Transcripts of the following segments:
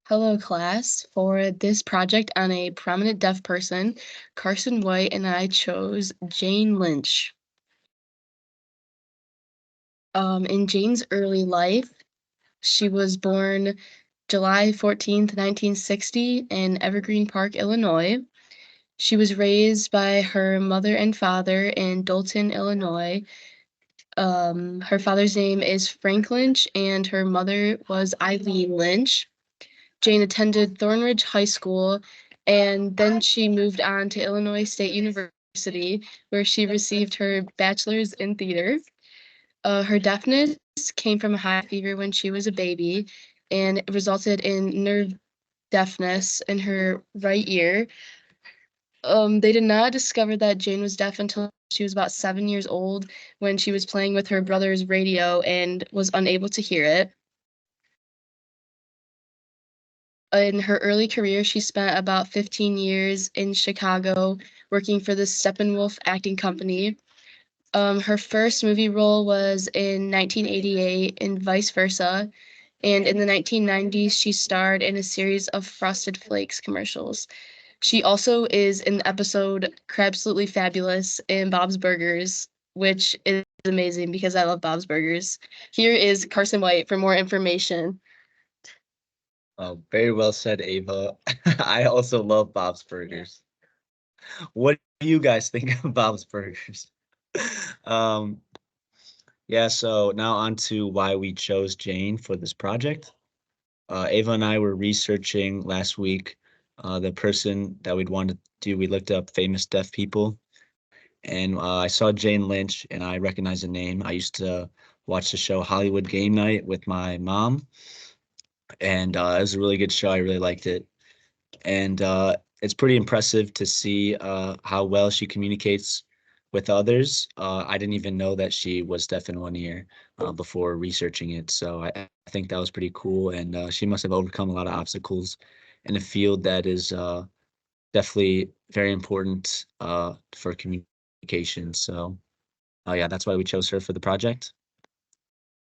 Hello, class. For this project on a prominent deaf person, Carson White and I chose Jane Lynch. In Jane's early life, she was born July 14th, 1960, in Evergreen Park, Illinois. She was raised by her mother and father in Dolton, Illinois. Her father's name is Frank Lynch, and her mother was Eileen Lynch. Jane attended Thornridge High School, and then she moved on to Illinois State University, where she received her bachelor's in theater. Her deafness came from a high fever when she was a baby, and it resulted in nerve deafness in her right ear. They did not discover that Jane was deaf until she was about 7 years old, when she was playing with her brother's radio and was unable to hear it. In her early career, she spent about 15 years in Chicago working for the Steppenwolf acting company. Her first movie role was in 1988 in Vice Versa, and in the 1990s, she starred in a series of Frosted Flakes commercials. She also is in the episode Crababsolutely Fabulous in Bob's Burgers, which is amazing because I love Bob's Burgers. Here is Carson White for more information. Very well said, Ava. I also love Bob's Burgers. What do you guys think of Bob's Burgers? Um, yeah, so now on to why we chose Jane for this project. Ava and I were researching last week the person that we'd want to do. We looked up famous deaf people, and I saw Jane Lynch, and I recognized the name. I used to watch the show Hollywood Game Night with my mom, and it was a really good show. I really liked it. And it's pretty impressive to see how well she communicates with others. I didn't even know that she was deaf in one ear before researching it, so I think that was pretty cool. And she must have overcome a lot of obstacles in a field that is definitely very important for communication. So yeah, that's why we chose her for the project.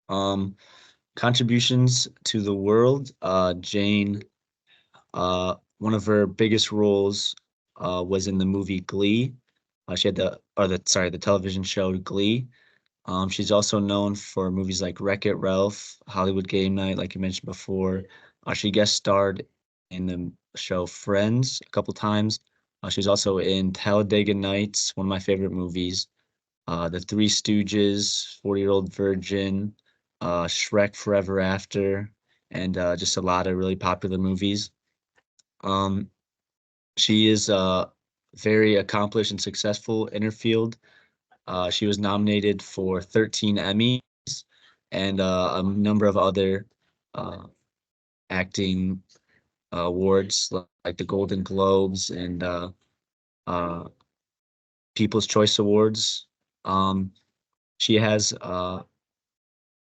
Um, Contributions to the world. Jane, one of her biggest roles was in the movie Glee. She had the television show Glee. She's also known for movies like Wreck-It Ralph, Hollywood Game Night, like you mentioned before. She guest starred in the show Friends a couple times. She was also in Talladega Nights, one of my favorite movies. The Three Stooges, 40-Year-Old Virgin, Shrek Forever After, and just a lot of really popular movies. Um, she is very accomplished and successful in her field. She was nominated for 13 Emmys and a number of other uh, acting awards like the Golden Globes and uh, People's Choice Awards. Um, she has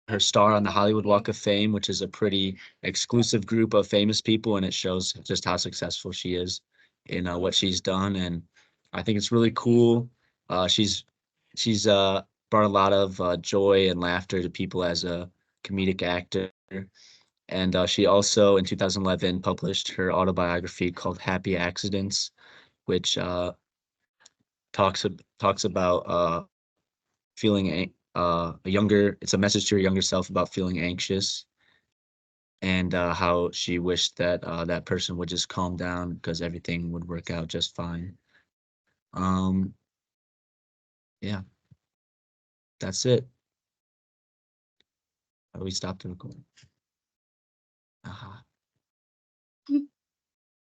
her star on the Hollywood Walk of Fame, which is a pretty exclusive group of famous people, and it shows just how successful she is in what she's done. And I think it's really cool. She's brought a lot of joy and laughter to people as a comedic actor. And she also, in 2011, published her autobiography called Happy Accidents, which talks about feeling a younger. It's a message to her younger self about feeling anxious and how she wished that that person would just calm down because everything would work out just fine. Um, yeah, that's it. We stopped the recording. Uh-huh.